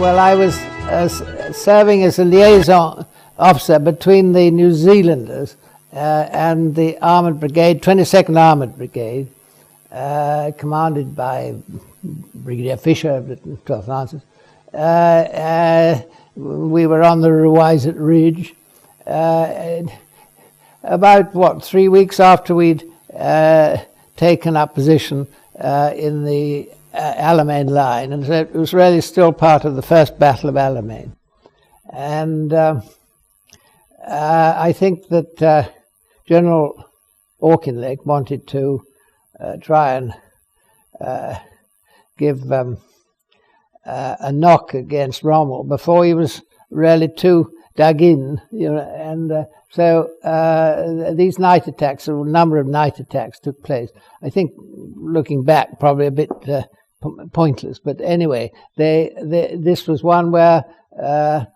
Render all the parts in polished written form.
Well, I was serving as a liaison officer between the New Zealanders and the Armoured Brigade, 22nd Armoured Brigade, commanded by Brigadier Fisher of the 12th Lancers. We were on the Rewisett Ridge. About, 3 weeks after we'd taken up position in the Alamein line, and so it was really still part of the first Battle of Alamein. And I think that General Auchinleck wanted to try and give a knock against Rommel before he was really too dug in, and so these night attacks, a number of night attacks took place. I think, looking back, probably a bit pointless, but anyway, this was one where the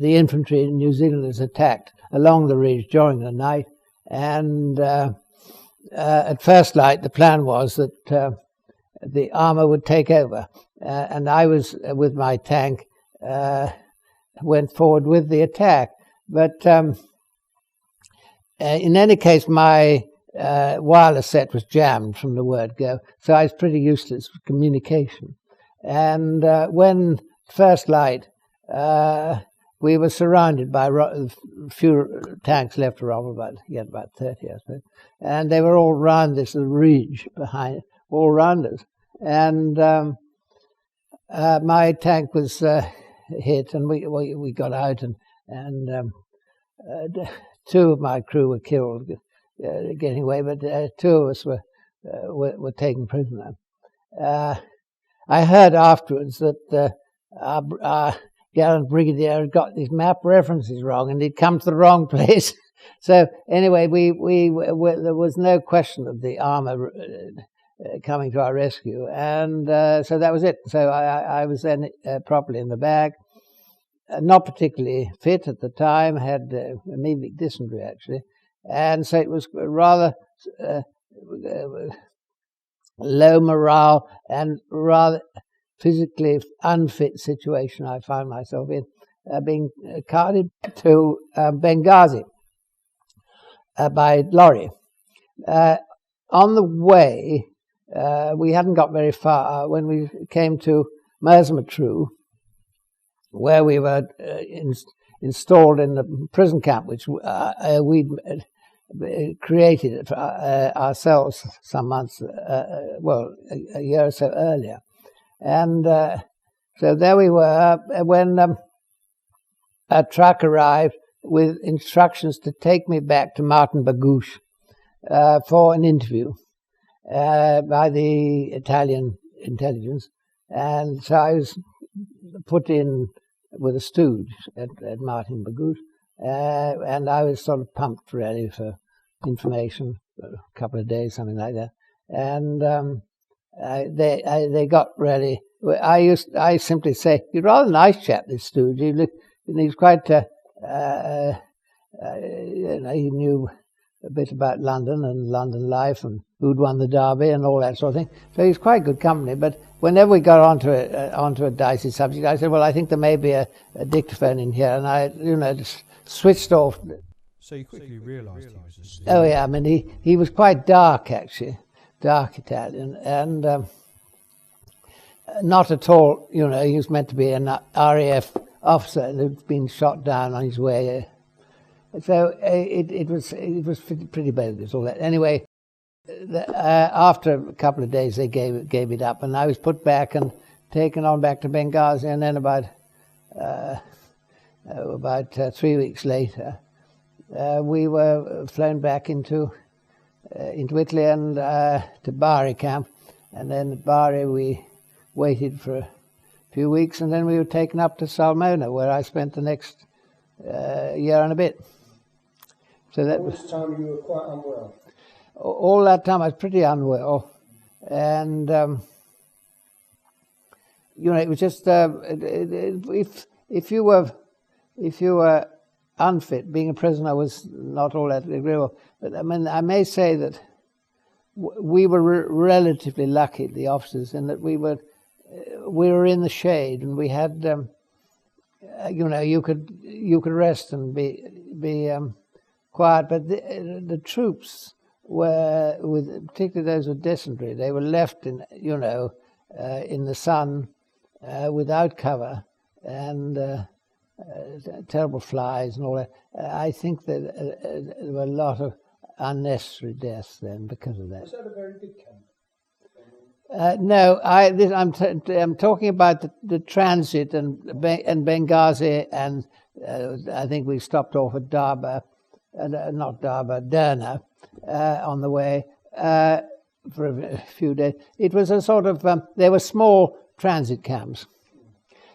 infantry in New Zealanders attacked along the ridge during the night, and at first light the plan was that the armour would take over, and I was with my tank went forward with the attack, but in any case my wireless set was jammed from the word go, so I was pretty useless with communication. And when first light, we were surrounded by a few tanks left to Rommel, about 30, I suppose, and they were all round this ridge behind, all round us. And my tank was hit, and we got out, and two of my crew were killed getting away, but two of us were taken prisoner. I heard afterwards that our gallant brigadier had got these map references wrong, and he'd come to the wrong place. So anyway, there was no question of the armour coming to our rescue, and so that was it. So I was then properly in the bag, not particularly fit at the time, had amoebic dysentery actually, and so it was rather low morale and rather physically unfit situation I found myself in, being carted to Benghazi by lorry. On the way, we hadn't got very far when we came to Mersmatru, where we were installed in the prison camp, which we'd created for ourselves some months, a year or so earlier. And so there we were when a truck arrived with instructions to take me back to Martin Bagouche for an interview by the Italian intelligence. And so I was put in with a stooge at Martin Bagouche, and I was sort of pumped really for information for a couple of days, something like that. And they got really. I simply say, "You're a rather nice chap, this stooge." He was quite. He knew a bit about London and London life and who'd won the Derby and all that sort of thing. So he's quite good company. But whenever we got onto a dicey subject, I said, "Well, I think there may be a dictaphone in here," and I, just switched off. So you quickly realised he was a stooge. Oh yeah, I mean he was quite dark actually, dark Italian, and not at all. He was meant to be an RAF officer who'd been shot down on his way So it was pretty bogus, all that. Anyway, after a couple of days they gave it up, and I was put back and taken on back to Benghazi, and then about 3 weeks later we were flown back into Italy and to Bari camp, and then at Bari we waited for a few weeks, and then we were taken up to Salmona, where I spent the next year and a bit. So that all this time you were quite unwell? All that time I was pretty unwell, and it was just if you were unfit, being a prisoner was not all that agreeable. But I mean, I may say that we were relatively lucky, the officers, in that we were in the shade, and we had you could rest and be quiet. But the troops were, particularly those with dysentery, they were left in the sun without cover, and terrible flies and all that. I think that there were a lot of unnecessary deaths then because of that. Was that a very big camp? No, I'm talking about the transit and Benghazi, and I think we stopped off at Derna on the way for a few days. It was a sort of there were small transit camps,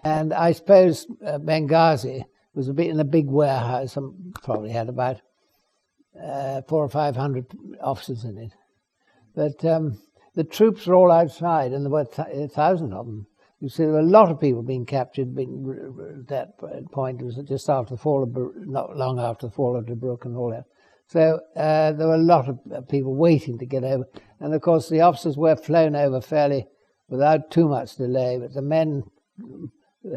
and I suppose Benghazi was a bit in a big warehouse and probably had about 400 or 500 officers in it, but the troops were all outside, and there were 1,000 of them. You see, there were a lot of people being captured. At that point, it was just after the fall of, not long after the fall of Tobruk and all that. So there were a lot of people waiting to get over, and of course the officers were flown over fairly without too much delay. But the men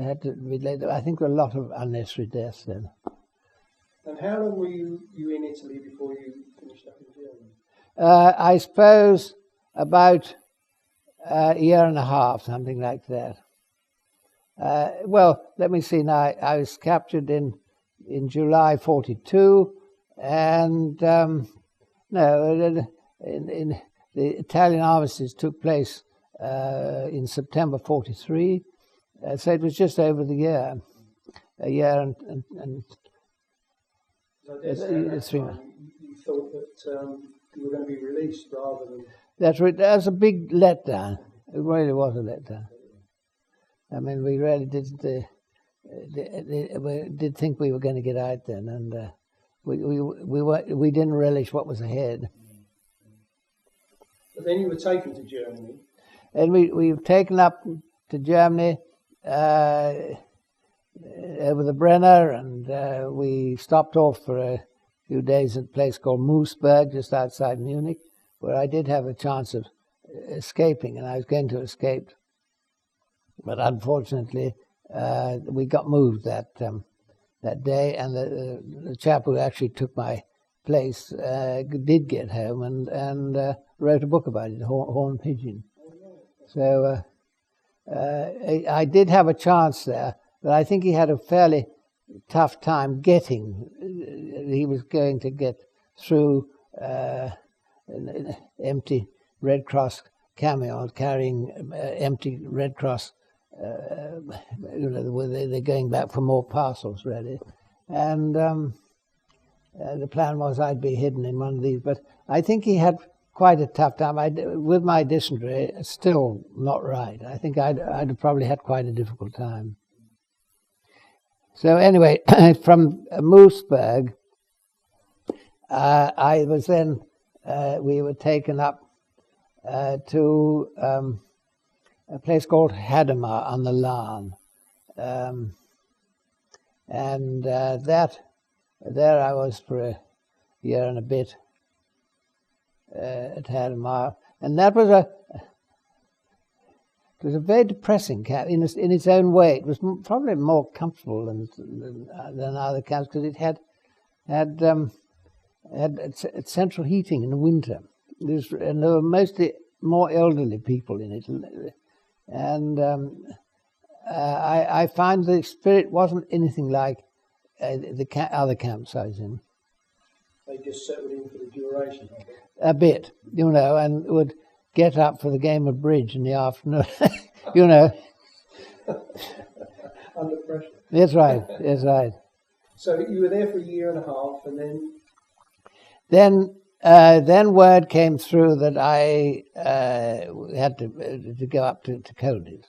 had to be late. I think there were a lot of unnecessary deaths then. And how long were you in Italy before you finished up in Germany? I suppose about a year and a half, something like that. Well, let me see now. I was captured in July 42, and the Italian armistice took place in September 43. So it was just over a year and so 3 months. You thought that you were going to be released rather than... That was a big letdown. It really was a letdown. I mean, we really did think we were going to get out then, and we didn't relish what was ahead. But then you were taken to Germany. And we were taken up to Germany over the Brenner, and we stopped off for a few days at a place called Moosburg, just outside Munich, where I did have a chance of escaping, and I was going to escape. But unfortunately, we got moved that day, and the chap who actually took my place did get home and wrote a book about it, Horn Pigeon. So I did have a chance there, but I think he had a fairly tough time getting. He was going to get through an empty Red Cross camion carrying empty Red Cross. They're going back for more parcels, really. And the plan was I'd be hidden in one of these. But I think he had quite a tough time. With my dysentery, still not right. I think I'd have probably had quite a difficult time. So anyway, from Moosburg, I was then, we were taken up to a place called Hadamar on the Lahn. And there I was for a year and a bit at Hadamar. And that was a very depressing camp in its own way. It was probably more comfortable than other camps because it had central heating in the winter. And there were mostly more elderly people in it. And I find the spirit wasn't anything like the other camps I was in. They just settled in for the duration of it. A bit, and would get up for the game of bridge in the afternoon, you know. Under pressure. That's right. So you were there for a year and a half, and then word came through that I had to go up to Colditz.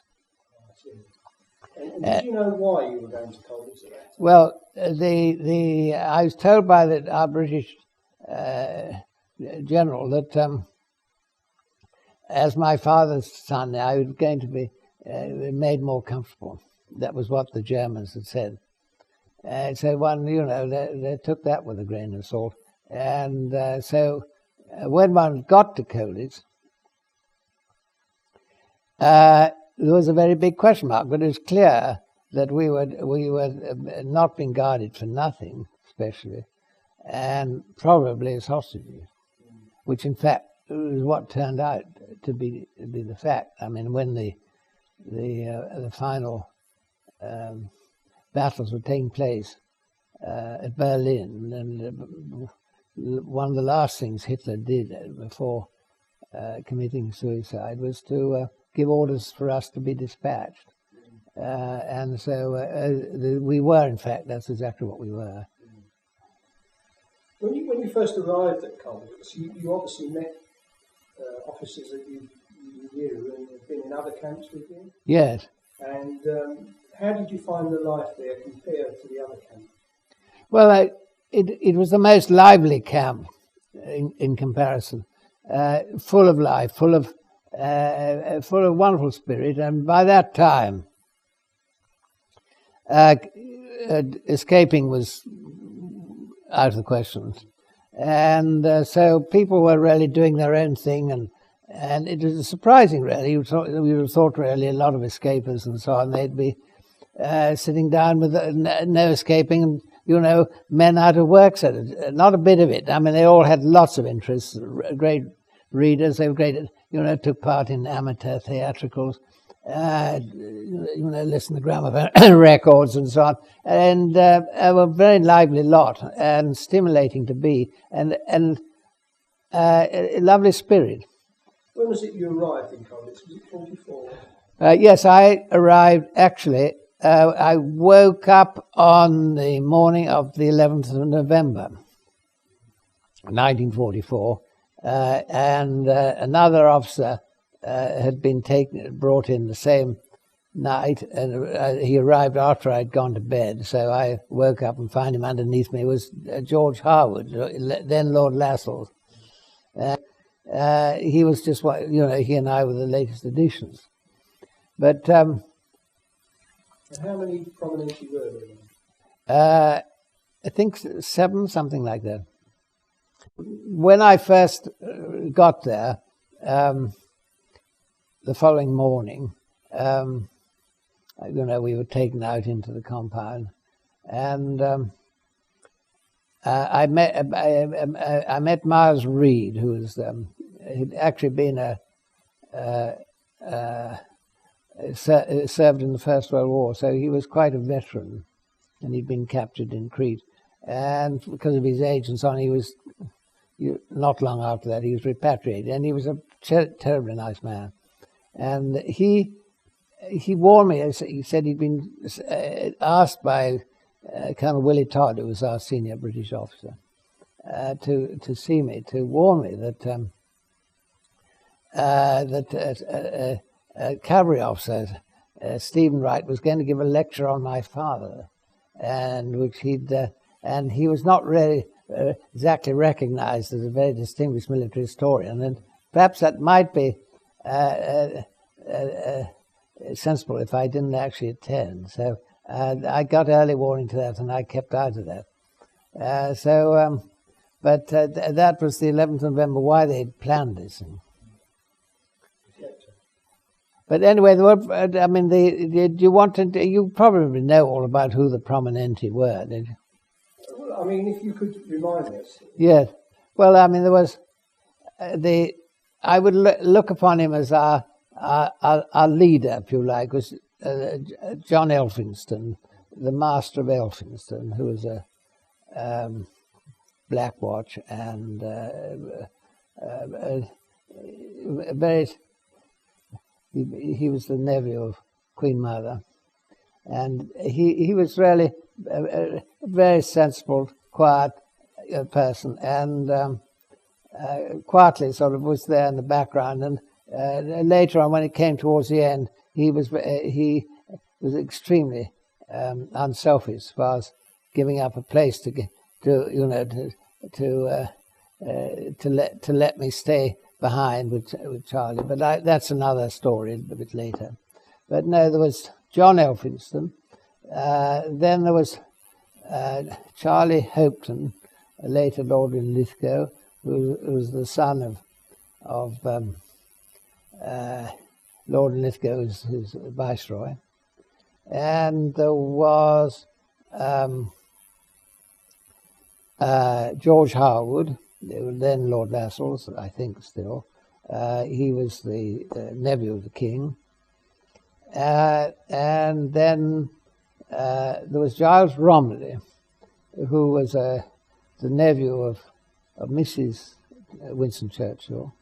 And did you know why you were going to Colditz at that time? Well, I was told by our British general that as my father's son, I was going to be made more comfortable. That was what the Germans had said. So one, they took that with a grain of salt. And so when one got to Colditz, there was a very big question mark, but it was clear that we were not being guarded for nothing, especially, and probably as hostages, which in fact was what turned out to be the fact. I mean, when the final battles were taking place at Berlin, and one of the last things Hitler did before committing suicide was to give orders for us to be dispatched. And so we were, in fact, that's exactly what we were. When you first arrived at Colditz, you obviously met officers that you knew and had been in other camps with you. Yes. And how did you find the life there compared to the other camps? Well, it was the most lively camp in comparison, full of life, full of wonderful spirit, and by that time, escaping was out of the question, and so people were really doing their own thing, and it was surprising, really. We would have thought really a lot of escapers and so on, they'd be sitting down with no escaping, men out of work, so not a bit of it. I mean, they all had lots of interests, great readers, they were great, took part in amateur theatricals, listen to gramophone records and so on, and were a very lively lot and stimulating to be, and a lovely spirit. When was it you arrived in Colditz? Was it 44? Yes, I arrived, actually, I woke up on the morning of the 11th of November, 1944, and another officer had been brought in the same night, and he arrived after I'd gone to bed, so I woke up and found him underneath me. It was George Harwood, then Lord Lascelles. He was just, he and I were the latest additions. But and how many Prominenti were there? I think 7, something like that. When I first got there, the following morning, we were taken out into the compound, and I met Miles Reed, who was he'd actually been served in the First World War, so he was quite a veteran, and he'd been captured in Crete, and because of his age and so on, he was not long after that he was repatriated, and he was a terribly nice man, and he warned me. He said he'd been asked by Colonel Willie Todd, who was our senior British officer, to see me, to warn me that a cavalry officer, Stephen Wright, was going to give a lecture on my father, and which and he was not really exactly recognized as a very distinguished military historian, and perhaps that might be sensible if I didn't actually attend. So I got early warning to that, and I kept out of that. But that was the 11th of November, why they had planned this. But anyway, did you want to? You probably know all about who the Prominenti were, did you? Well, I mean, if you could remind us. Yes. Well, I mean, there was I would look upon him as our leader, if you like, was John Elphinston, the Master of Elphinston, who was Black Watch, and very. He was the nephew of Queen Mother, and he was really a very sensible, quiet person, and quietly sort of was there in the background. And later on, when it came towards the end, he was extremely unselfish as far as giving up a place to let me stay behind with Charlie. But that's another story a bit later. But no, there was John Elphinstone. Then there was Charlie Hopton, later Lord Linlithgow, who was the son of Lord Linlithgow, his viceroy. And there was George Harwood, then Lord Lascelles, I think still. He was the nephew of the king. And then there was Giles Romilly, who was the nephew of Mrs. Winston Churchill.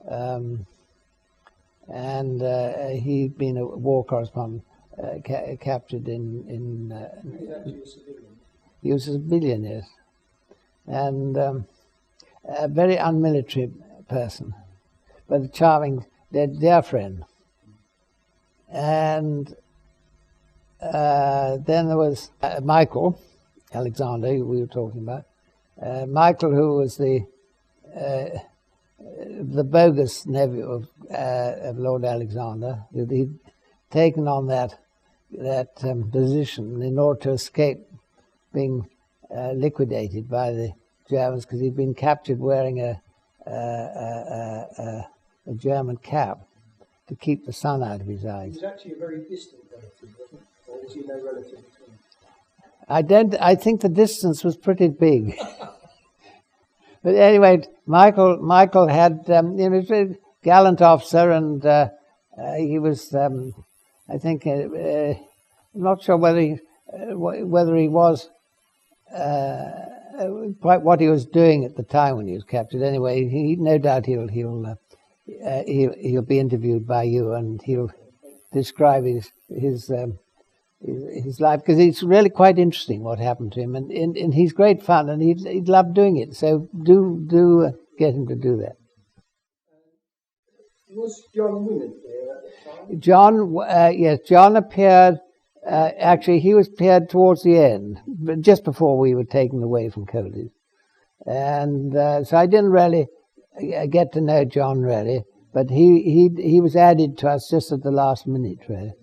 And he'd been a war correspondent, captured in he was a civilian, yes. And a very unmilitary person, but a charming, dear friend. And then there was Michael Alexander, who we were talking about. Michael, who was the bogus nephew of Lord Alexander. He'd taken on that position in order to escape being liquidated by the Germans, because he'd been captured wearing a German cap to keep the sun out of his eyes. He was actually a very distant relative, wasn't he? Or was he no relative at all? I think the distance was pretty big. But anyway, Michael had he was a very gallant officer, and he was I think I'm not sure whether he was quite what he was doing at the time when he was captured. Anyway, he no doubt he'll be interviewed by you, and he'll describe his life, because it's really quite interesting what happened to him, and he's great fun, and he'd love doing it. So do get him to do that. Was John Winant there at the time? John, yes, John appeared. Actually, he was appeared towards the end, but just before we were taken away from Colditz, and so I didn't really get to know John really, but he was added to us just at the last minute really.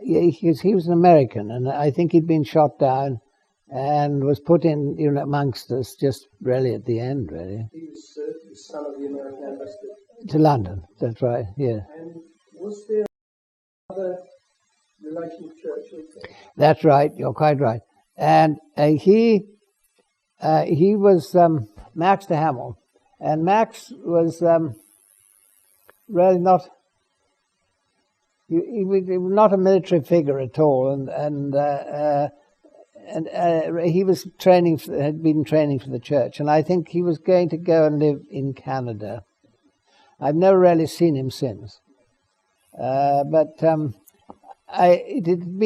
He was an American, and I think he'd been shot down and was put in amongst us just really at the end really. He was the son of the American ambassador To London, that's right, yeah. And was there another relation to Churchill? That's right, you're quite right. And he was Max de Hamel, and Max was really not. He was not a military figure at all, and he was had been training for the church, and I think he was going to go and live in Canada. I've never really seen him since, but it'd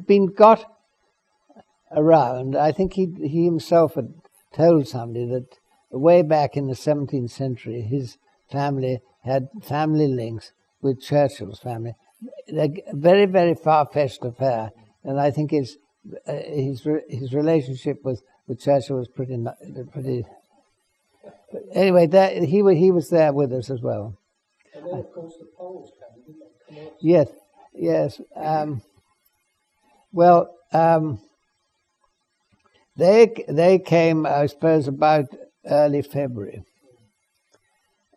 been got around. I think he himself had told somebody that way back in the 17th century, his family had family links with Churchill's family. A very, very far-fetched affair, and I think his relationship with Churchill was pretty. But anyway, he was there with us as well. And then, of course, the Poles came, didn't they? Yes. Well, they came, I suppose, about early February,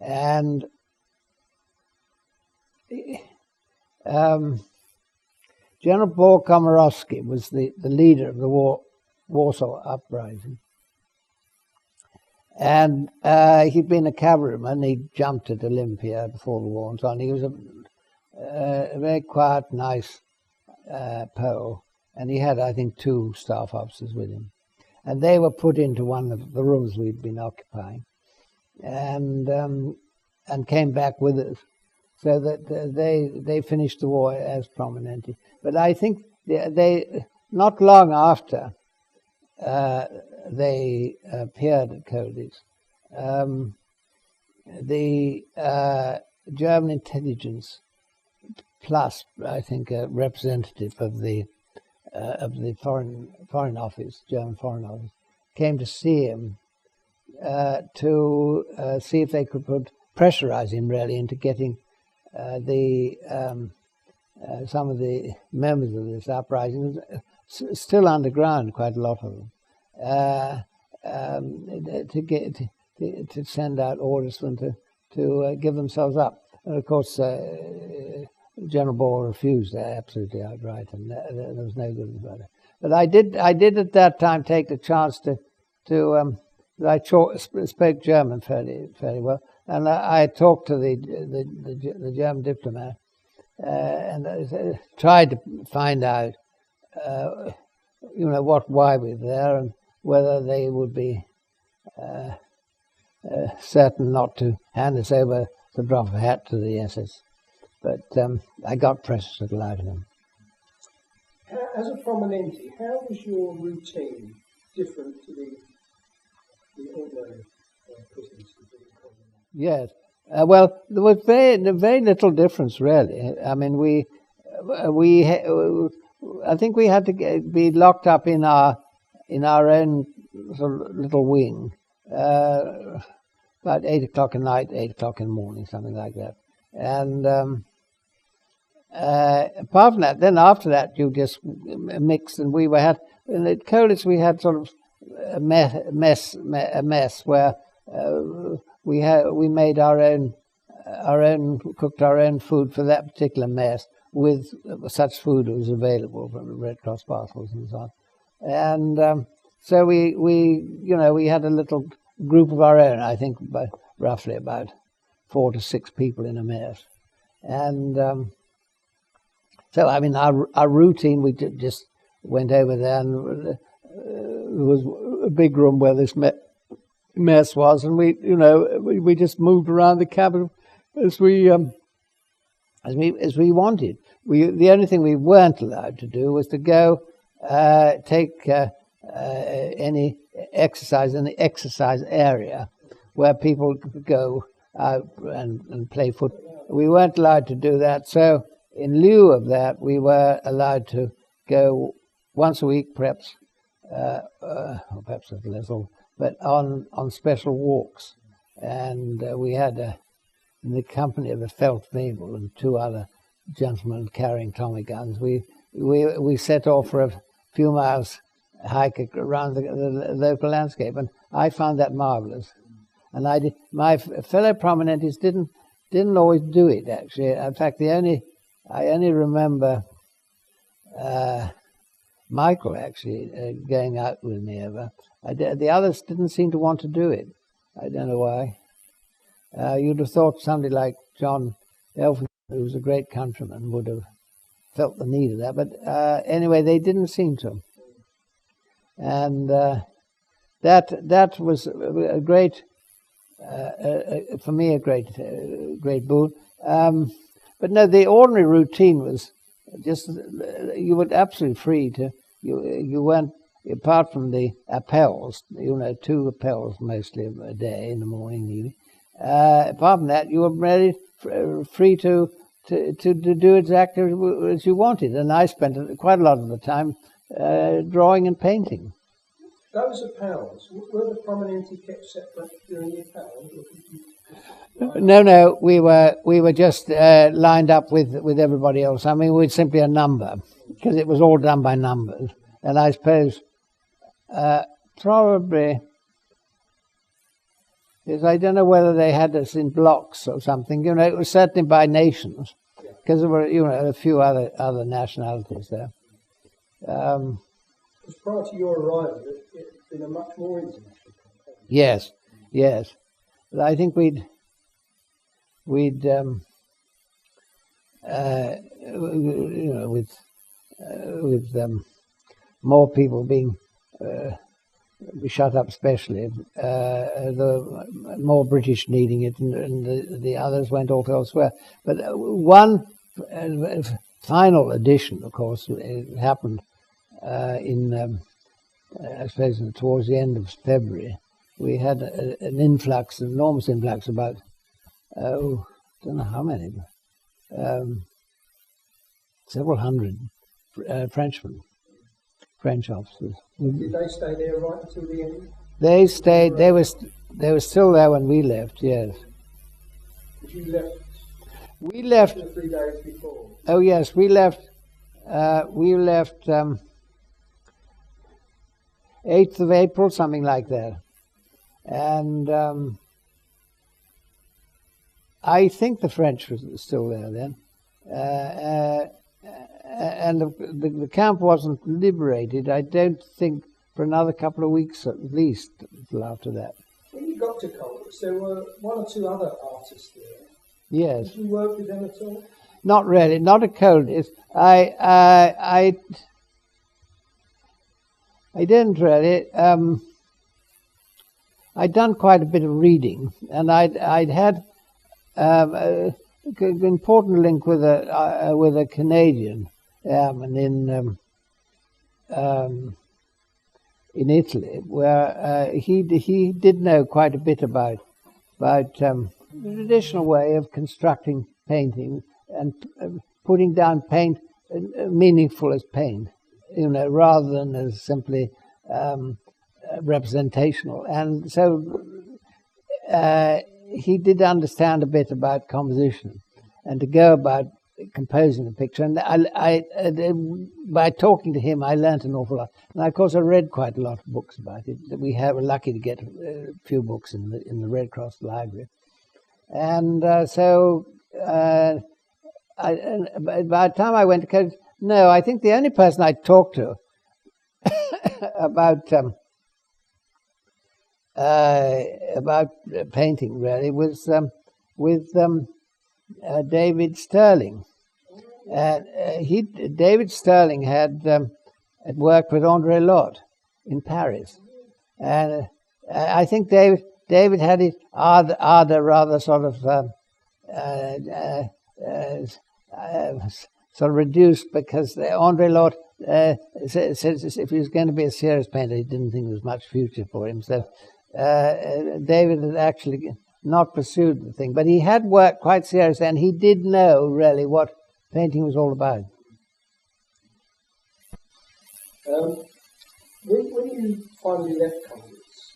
and General Paul Komorowski was the leader of the Warsaw Uprising. And he'd been a cavalryman. He jumped at Olympia before the war and so on. He was a very quiet, nice Pole. And he had, I think, 2 staff officers with him. and they were put into one of the rooms we'd been occupying, and came back with us, so that they finished the war as Prominenti. But I think they not long after they appeared at Colditz, the German intelligence, plus I think a representative of the foreign office, German foreign office, came to see him to see if they could pressurize him really into getting some of the members of this uprising, still underground, quite a lot of them, to send out orders for them to give themselves up. And of course, General Ball refused that absolutely outright, and there was no good about it. But I did at that time take the chance to I spoke German fairly well, and I talked to the German diplomat and I tried to find out, why we were there and whether they would be certain not to hand us over the drop of a hat to the SS. But I got precious little out of them. As a Prominenti, how was your routine different to the ordinary prisoners? Yes. Well, there was very little difference, really. I mean, I think we had to be locked up in our own sort of little wing, about 8 o'clock at night, 8 o'clock in the morning, something like that. And apart from that, then after that, you just mix, and at Colditz we had sort of a mess where we made cooked our own food for that particular mess with such food as was available from the Red Cross parcels and so on. And so we had a little group of our own, I think roughly about 4 to 6 people in a mess. And so, I mean, our routine, we just went over there, and there was a big room where this mess was, and we just moved around the cabin as we wanted. The only thing we weren't allowed to do was to go take any exercise in the exercise area where people could go out and play football. We weren't allowed to do that, so in lieu of that, we were allowed to go once a week, perhaps, or perhaps a little, but on special walks. And we had, in the company of a Feldwebel and 2 other gentlemen carrying Tommy guns, we set off for a few miles hike around the local landscape, and I found that marvelous. And my fellow Prominentis didn't always do it, actually. In fact, I only remember Michael actually going out with me ever. The others didn't seem to want to do it. I don't know why. You'd have thought somebody like John Elfin, who was a great countryman, would have felt the need of that. But anyway, they didn't seem to. And that was a great, for me, a great boon. But no, the ordinary routine was just, you were absolutely free to, you weren't, apart from the appels, 2 appels mostly a day, in the morning and evening. Apart from that, you were really free to do exactly as you wanted. And I spent quite a lot of the time drawing and painting. Those appels, were the Prominenti kept separate during the appels? No, we were just lined up with everybody else. I mean, we'd simply a number, because it was all done by numbers. And I suppose probably, because I don't know whether they had us in blocks or something. It was certainly by nations, because there were a few other nationalities there. Because prior to your arrival, it had been a much more international campaign. Yes. But I think we'd with more people being be shut up specially. The more British needing it, and the others went off elsewhere. But one final edition, of course, it happened in I suppose towards the end of February. We had an influx, an enormous influx, about I don't know how many, several hundred Frenchmen, French officers. Did they stay there right until the end? They stayed. They were still there when we left. Yes. But you left. We left 2 or 3 days before. Oh yes, we left. We left 8th of April, something like that, and I think the French was still there then, and the camp wasn't liberated. I don't think for another couple of weeks at least until after that. When you got to Colditz, there were 1 or 2 other artists there. Yes. Did you work with them at all? Not really, not at Colditz. I didn't really. I'd done quite a bit of reading, and I'd had an important link with a Canadian in Italy, where he did know quite a bit about the traditional way of constructing painting and putting down paint meaningful as paint, rather than as simply representational. And so he did understand a bit about composition and to go about composing a picture. And by talking to him, I learnt an awful lot. And of course, I read quite a lot of books about it. We were lucky to get a few books in the Red Cross Library. And so by the time I went to college, no, I think the only person I talked to about painting really was with David Sterling. David Sterling had worked with André Lhote in Paris, and I think David had his ardor rather sort of reduced, because André Lhote says if he was going to be a serious painter, he didn't think there was much future for him. So David had actually not pursued the thing, but he had worked quite seriously, and he did know really what painting was all about. When you finally left Colditz,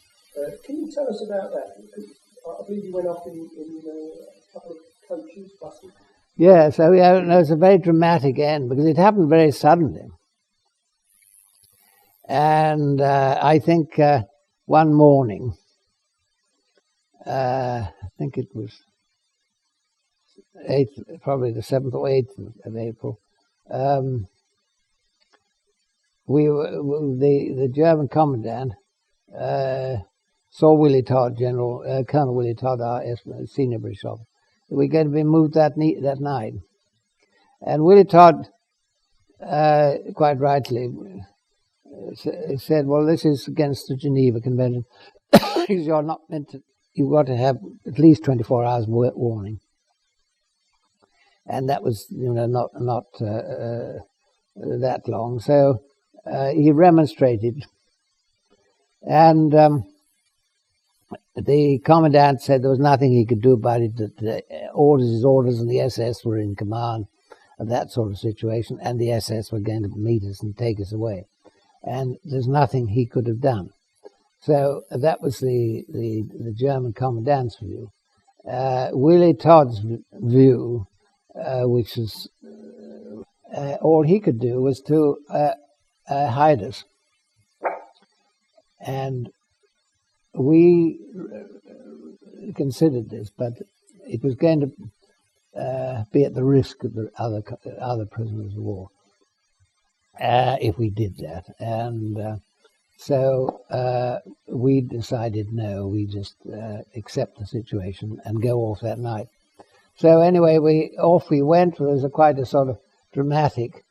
can you tell us about that? Because I believe you went off in a couple of coaches, buses. Yeah, so it was a very dramatic end because it happened very suddenly. And I think one morning, I think it was probably the 7th or 8th of April, the German commandant saw Willie Todd, Colonel Willie Todd, our senior British officer. We're going to be moved that night. And Willie Todd, quite rightly, said, well, this is against the Geneva Convention, because you're not meant to, you've got to have at least 24 hours warning. And that was, not that long. So he remonstrated. And the commandant said there was nothing he could do about it, that the orders, and the SS were in command of that sort of situation, and the SS were going to meet us and take us away. And there's nothing he could have done. So that was the German commandant's view. Willie Todd's view, which was all he could do was to hide us. And we considered this, but it was going to be at the risk of the other prisoners of war if we did that. And so we decided, no, we just accept the situation and go off that night. So anyway, off we went. It was quite a sort of dramatic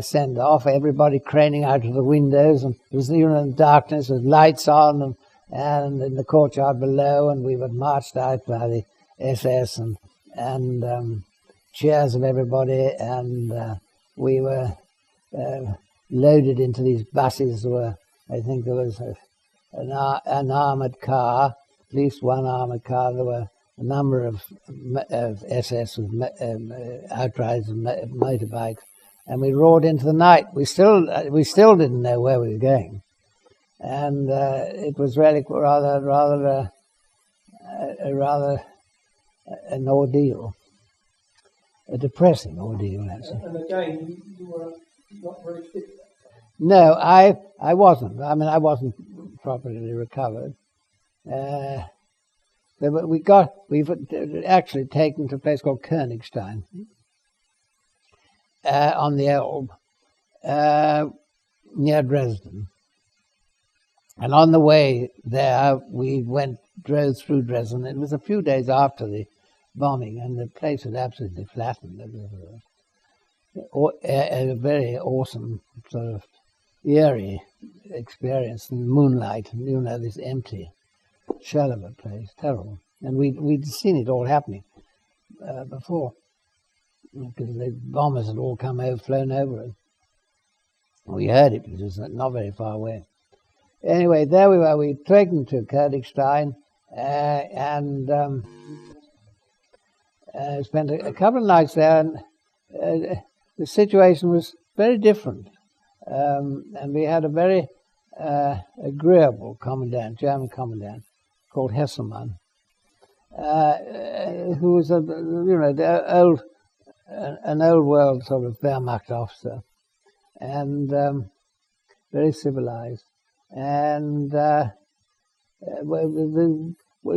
send off. Everybody craning out of the windows, and it was in darkness with lights on, and in the courtyard below, and we were marched out by the SS and cheers of everybody, and we were loaded into these buses. I think there was an armoured car, at least one armoured car. There were a number of SS with outriders and motorbikes, and we roared into the night. We still didn't know where we were going, and it was really rather an ordeal, a depressing ordeal, actually. And again, you were not very fit. No, I wasn't. I mean, I wasn't properly recovered. We've actually taken to a place called Königstein on the Elbe, near Dresden. And on the way there, we drove through Dresden. It was a few days after the bombing, and the place was absolutely flattened. It was a very awesome sort of eerie experience in moonlight, this empty shell of a place, terrible. And we'd seen it all happening before, because the bombers had all flown over it. We heard it because it was not very far away. Anyway, there we were. We'd taken to Königstein and spent a couple of nights there, and the situation was very different. And we had a very agreeable German commandant, called Hesselmann, who was an old world sort of Wehrmacht officer, and very civilized. And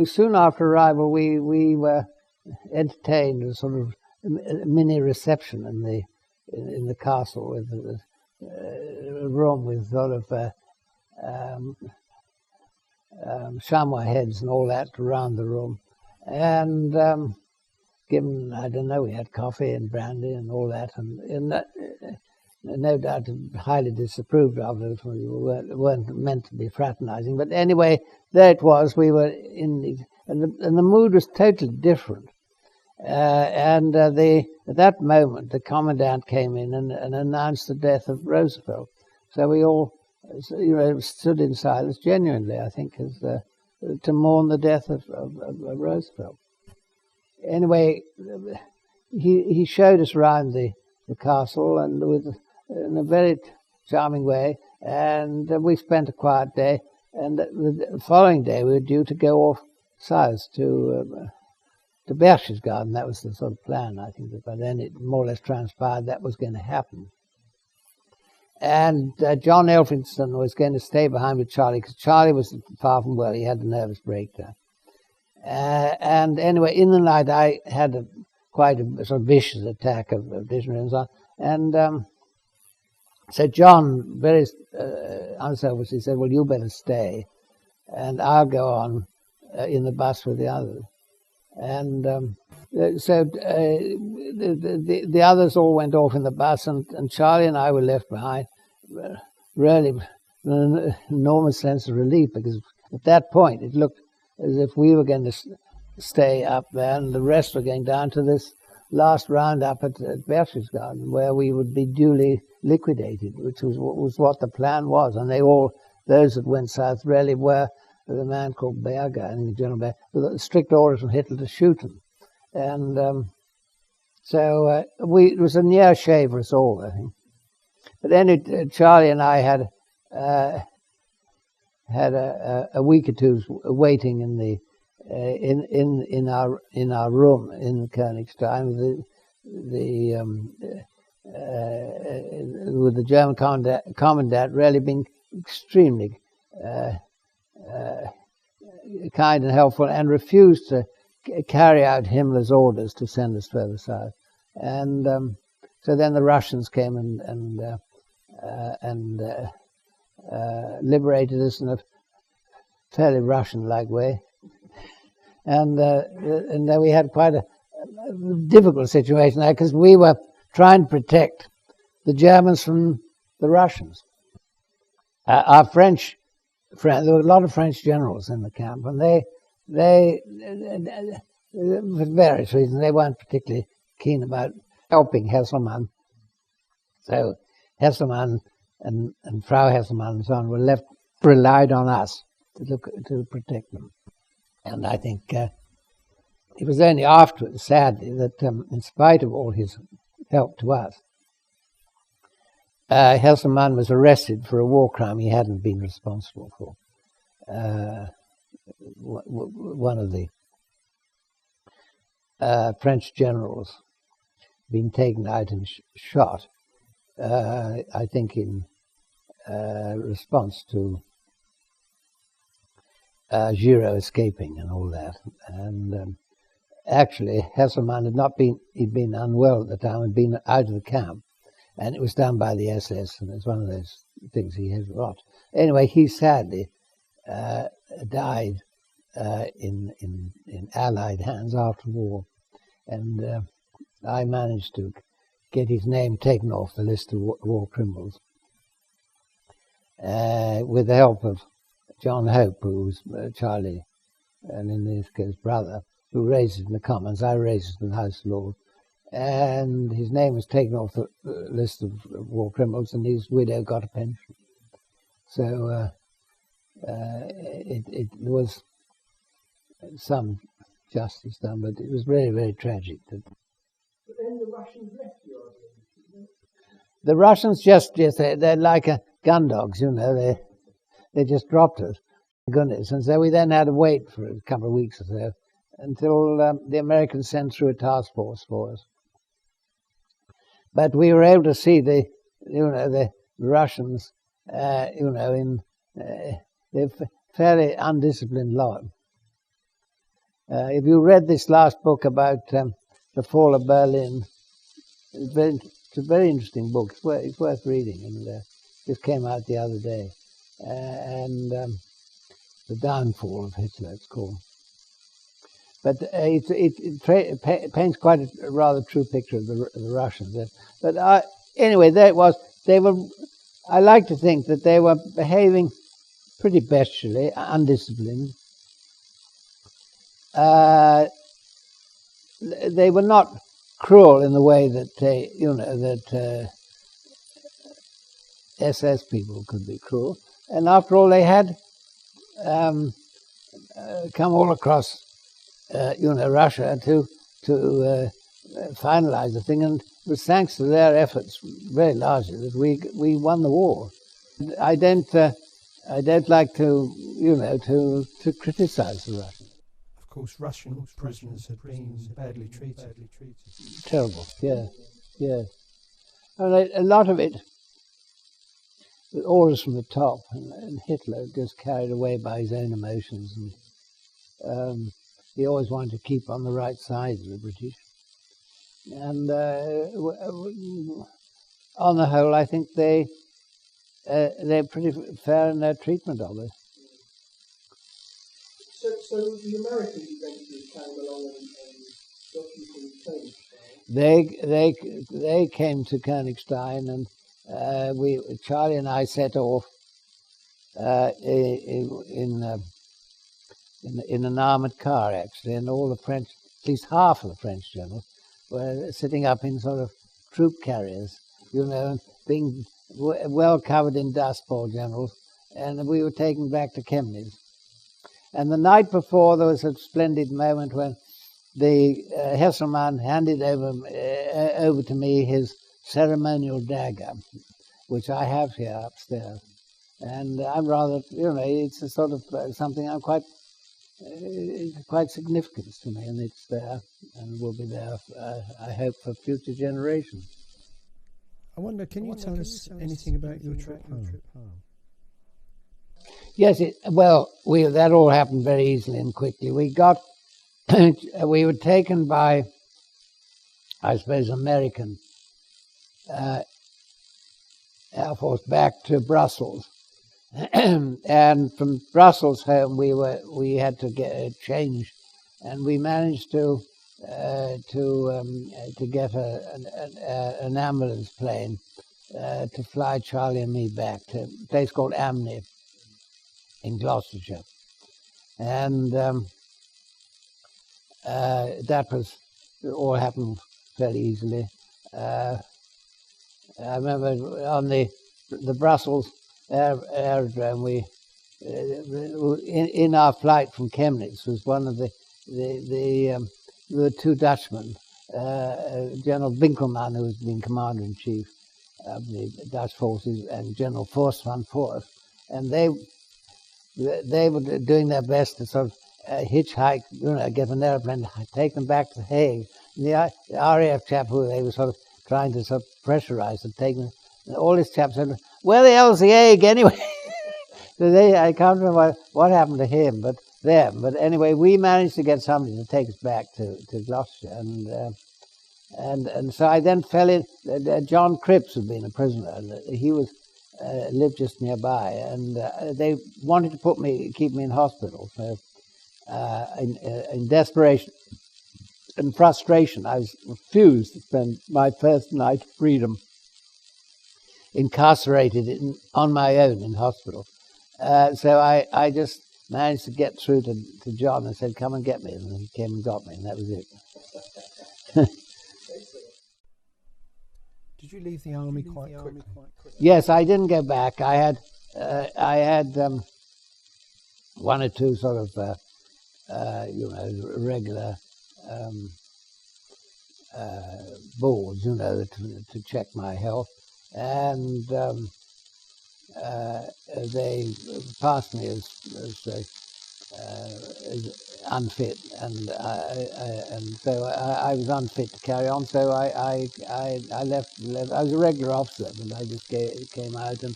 soon after arrival, we were entertained a sort of mini reception in the castle, with a room with sort of chamois heads and all that around the room, and given, I don't know, we had coffee and brandy and all that, and no doubt highly disapproved of it. We weren't meant to be fraternizing, but anyway, there it was. We were and the mood was totally different. And at that moment, the commandant came in and announced the death of Roosevelt. So we all, stood in silence, genuinely, I think, to mourn the death of Roosevelt. Anyway, he showed us around the castle, and in a very charming way, and we spent a quiet day. And the following day, we were due to go off south to Berchtesgaden. That was the sort of plan, I think. But then it more or less transpired that was going to happen. And John Elphinstone was going to stay behind with Charlie, because Charlie was far from well. He had a nervous breakdown. And anyway, in the night, I had quite a sort of vicious attack of dysentery and so on. And so John, very unselfishly, said, "Well, you better stay, and I'll go on in the bus with the others." And so the others all went off in the bus, and Charlie and I were left behind, really an enormous sense of relief, because at that point it looked as if we were going to stay up there and the rest were going down to this last roundup at Berchtesgaden, where we would be duly liquidated, which was what the plan was. And those that went south really were, the man called Berger, I think General Berger, with strict orders from Hitler to shoot them. And so it was a near shave for us all, I think. But then Charlie and I had a week or two waiting in the in our room in Königstein with the German commandant really being extremely kind and helpful, and refused to carry out Himmler's orders to send us further south. And so then the Russians came and liberated us in a fairly Russian-like way. And then we had quite a difficult situation there, because we were trying to protect the Germans from the Russians. Our French friends, there were a lot of French generals in the camp, and they for various reasons, they weren't particularly keen about helping Hesselmann. So Hesselmann and Frau Hesselmann and so on relied on us to protect them. And I think it was only afterwards, sadly, that in spite of all his help to us, Hesselmann was arrested for a war crime he hadn't been responsible for. One of the French generals being taken out and shot, I think in response to Giraud escaping and all that. And actually, Hesselmann he'd been unwell at the time, had been out of the camp, and it was done by the SS, and it's one of those things he has got. Anyway, he sadly died in Allied hands after the war, and I managed to get his name taken off the list of war criminals with the help of John Hope, who was Charlie, and in this case brother, who raised it in the Commons. I raised it in the House of Lords, and his name was taken off the list of war criminals, and his widow got a pension. So it was some justice done, but it was very, very tragic. But then the Russians left you, I believe. The Russians they're like gun dogs, you know. They just dropped us, goodness. And so we then had to wait for a couple of weeks or so until the Americans sent through a task force for us. But we were able to see the Russians, they're fairly undisciplined lot. If you read this last book about the fall of Berlin, it's a very interesting book. It's worth reading, and just came out the other day. And the downfall of Hitler, it's called. But it paints quite a rather true picture of the Russians. But anyway, they were. I like to think that they were behaving pretty bestially, undisciplined. They were not cruel in the way that SS people could be cruel. And after all, they had come all across, Russia to finalize the thing, and it was thanks to their efforts, very largely, that we won the war. I don't like to criticize the Russians. Of course, Russian prisoners had been badly treated. Terrible, yeah. And a lot of it, with orders from the top, and Hitler just carried away by his own emotions, and he always wanted to keep on the right side of the British. And on the whole, I think they're pretty fair in their treatment of it. So the Americans eventually came along and got you from Königstein? They came to Königstein, and Charlie and I set off in an armoured car, actually, and all the French, at least half of the French generals, were sitting up in sort of troop carriers, and being well covered in dust, poor generals, and we were taken back to Chemnitz. And the night before, there was a splendid moment when the Hesselmann handed over to me his ceremonial dagger, which I have here upstairs. And I'm rather, it's a sort of something I'm quite significant to me, and it's there and will be there, I hope, for future generations. I wonder, can you tell us anything about your trip home? Yes, that all happened very easily and quickly. We were taken by, I suppose, American Air Force back to Brussels, and from Brussels home we had to get a change, and we managed to get an ambulance plane to fly Charlie and me back to a place called Amney in Gloucestershire. And that was all happened fairly easily. I remember on the Brussels aerodrome, we in our flight from Chemnitz was one of the two Dutchmen, General Winkelmann, who was been Commander-in-Chief of the Dutch forces, and General Forst van Forst, and they were doing their best to sort of hitchhike, get an airplane, take them back to Hague. And the RAF chap who they were sort of trying to sort of pressurize and take them, and all these chaps said, "Where the hell's the Hague anyway?" So I can't remember what happened to him, but them. But anyway, we managed to get somebody to take us back to Gloucestershire, and so I then fell in. John Cripps had been a prisoner, and he was lived just nearby, and they wanted to keep me in hospital. So in desperation and frustration, I was refused to spend my first night of freedom incarcerated on my own in hospital. So I just managed to get through to John and said, "Come and get me," and he came and got me, and that was it. Did you leave the army quite quickly? Yes, I didn't go back. I had one or two sort of regular boards, to check my health, and they passed me as unfit, and so I was unfit to carry on. So I left. I was a regular officer, but I just came out and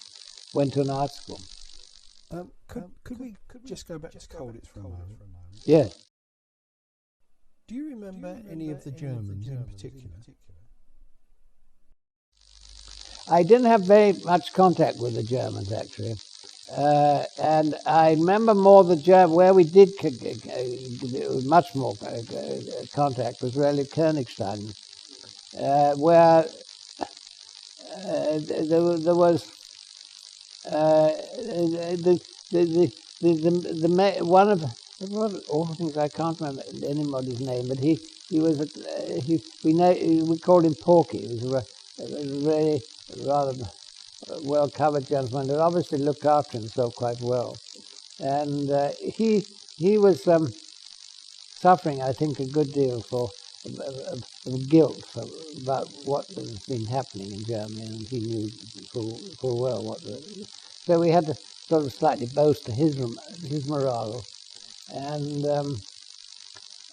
went to an art school. Could we just go back to Colditz for a moment? Yeah. Do you remember any of the Germans in particular? I didn't have very much contact with the Germans, actually. And I remember more the German, where we did much more contact was really Königstein, where there was one of all things, I can't remember anybody's name, but he was we called him Porky. He was a very rather well-covered gentleman who obviously looked after himself quite well, and he was suffering, I think, a good deal of guilt about what has been happening in Germany, and he knew full well what. So we had to sort of slightly boast his morale, and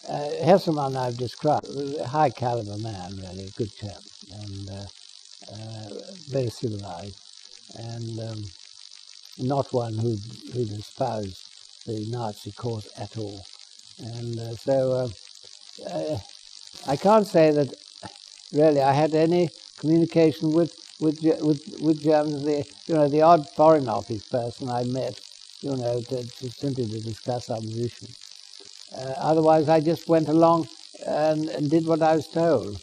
Hesselmann I've described, a high caliber man, really, a good chap, and very civilized, and not one who espoused the Nazi cause at all. And so I can't say that really I had any communication with Germans. The odd Foreign Office person I met, simply to discuss our position. Otherwise, I just went along and did what I was told.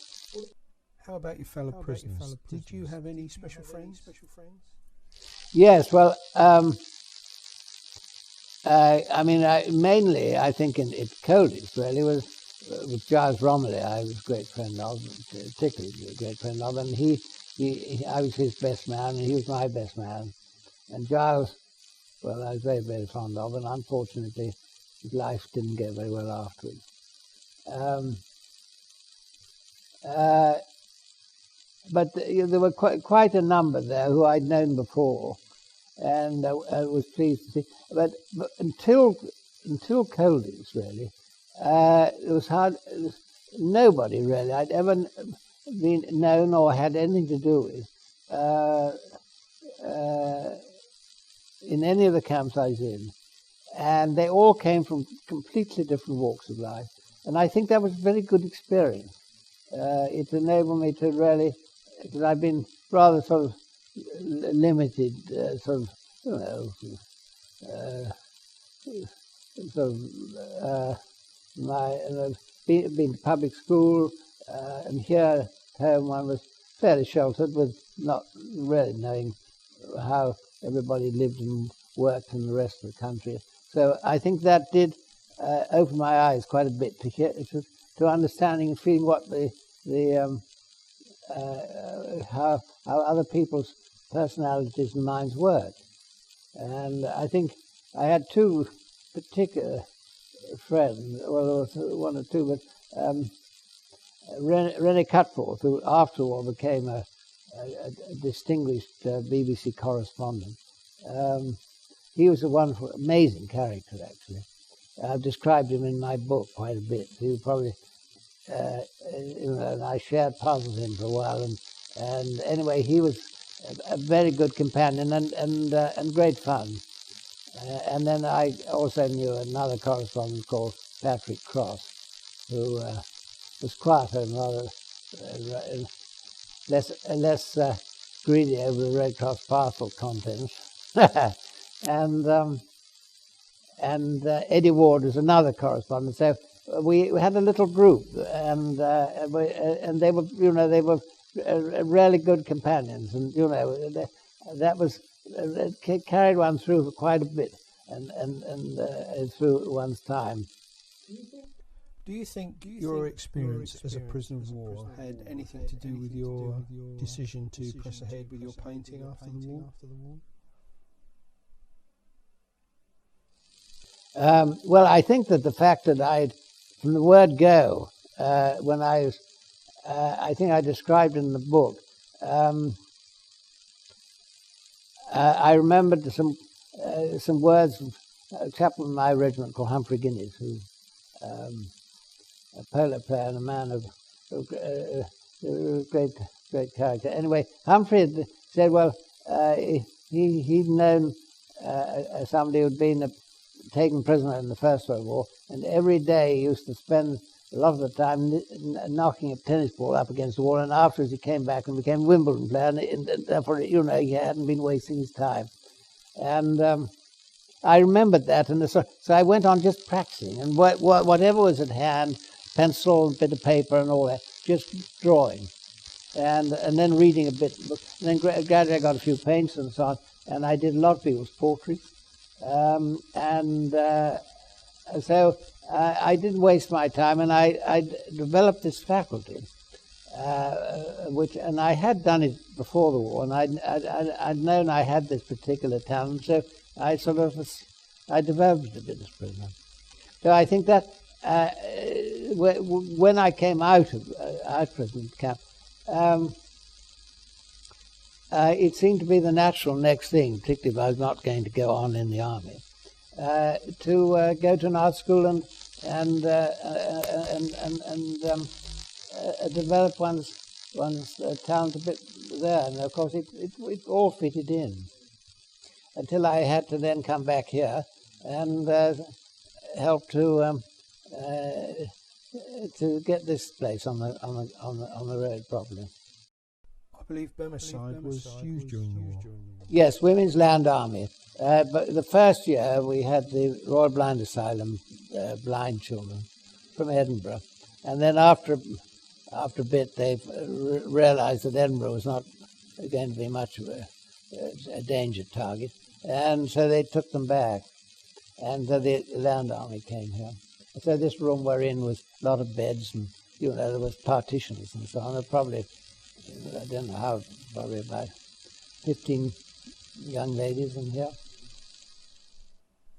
How about your fellow prisoners? Did you have any special friends? Yes, well, mainly I think in Colditz really was with Giles Romilly. I was a great friend of, particularly a great friend of, and I was his best man, and he was my best man. And Giles, well, I was very, very fond of, and unfortunately, his life didn't go very well afterwards. But there were quite a number there who I'd known before, and I was pleased to see. But until Colditz, really, it was hard. Nobody really I'd ever been known or had anything to do with in any of the camps I was in, and they all came from completely different walks of life, and I think that was a very good experience. It enabled me to really, because I've been rather sort of limited, been to public school, and here at home one was fairly sheltered with not really knowing how everybody lived and worked in the rest of the country. So I think that did open my eyes quite a bit to understanding and feeling what how other people's personalities and minds work. And I think I had two particular friends, well, one or two, but René Cutforth, who after all became a distinguished BBC correspondent. He was a wonderful, amazing character, actually. I've described him in my book quite a bit. He probably, and I shared puzzles with him for a while. And anyway, he was a very good companion and great fun. And then I also knew another correspondent called Patrick Cross, who was quieter and rather less greedy over the Red Cross parcel contents. and Eddie Ward was another correspondent. So we had a little group, and they were really good companions, and that was carried one through for quite a bit, and through one's time. Do you think your experience as a prisoner of war had anything to do with your decision to press ahead with your painting after the war? Well, I think that the fact that from the word go, when I think I described in the book, I remembered some words of a chaplain in my regiment called Humphrey Guinness, who a polo player and a man of great character. Anyway, Humphrey had said, well, he'd known somebody who'd been taken prisoner in the First World War, and every day he used to spend a lot of the time knocking a tennis ball up against the wall, and afterwards he came back and became a Wimbledon player, and therefore, he hadn't been wasting his time. And I remembered that, and so I went on just practicing, and whatever was at hand, pencil and bit of paper and all that, just drawing, and then reading a bit. And then gradually I got a few paints and so on, and I did a lot of people's portraits. So I didn't waste my time, and I developed this faculty, and I had done it before the war, and I'd known I had this particular talent, so I developed it as a prisoner. So I think that when I came out of prison camp, it seemed to be the natural next thing, particularly if I was not going to go on in the army, to go to an art school and develop one's talent a bit there. And of course, it all fitted in until I had to then come back here and help to get this place on the road properly. I believe Bemercide was used during the war. Yes, Women's Land Army. But the first year we had the Royal Blind Asylum, blind children from Edinburgh, and then after a bit they realised that Edinburgh was not going to be much of a danger target, and so they took them back, and the Land Army came here. So this room we're in was a lot of beds, and there was partitions and so on. There probably, I don't know how, probably about 15 young ladies in here.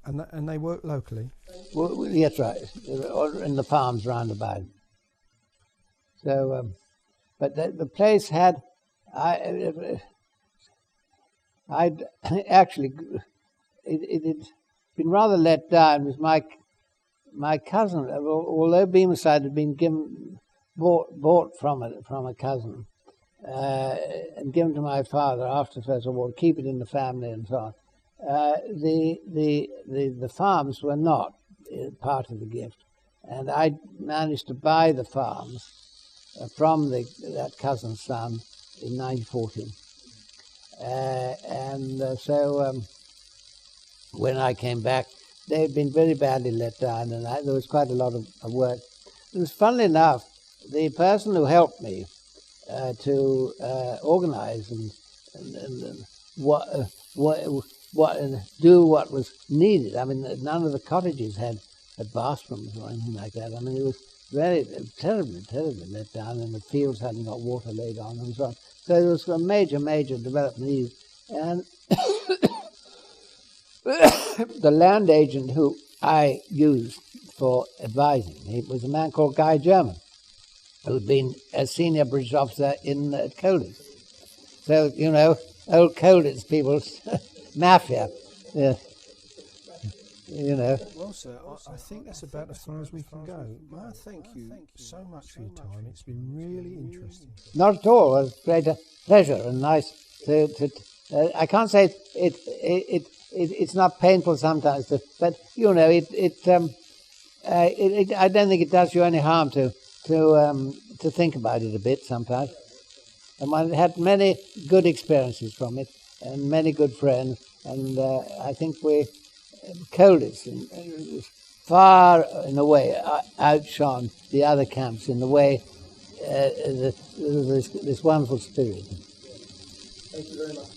And they work locally? Well, that's right, or in the farms round about. So, but the place had, I'd actually, it had been rather let down with my cousin, although Bemercide had been bought from a cousin, and given to my father after the First World War, keep it in the family and so on. The farms were not part of the gift, and I managed to buy the farms from that cousin's son in 1914. So when I came back, they had been very badly let down, and there was quite a lot of work. It was funnily enough, the person who helped me to organise and do what was needed. I mean, none of the cottages had bathrooms or anything like that. I mean, it was very terribly let down, and the fields hadn't got water laid on and so on. So there was a major development needs. And the land agent who I used for advising me was a man called Guy German, who'd been a senior British officer in Colditz. So, you know, old Colditz people's mafia. Yeah. You know. Well, sir, I think that's about as far as we can go. Well, thank you so much for your time. It's been really interesting. Not at all. It was a great pleasure and nice to I can't say it's not painful sometimes, but you know, I don't think it does you any harm to think about it a bit sometimes. And I had many good experiences from it, and many good friends, and I think Colditz far in a way outshone the other camps in the way this wonderful spirit. Thank you very much.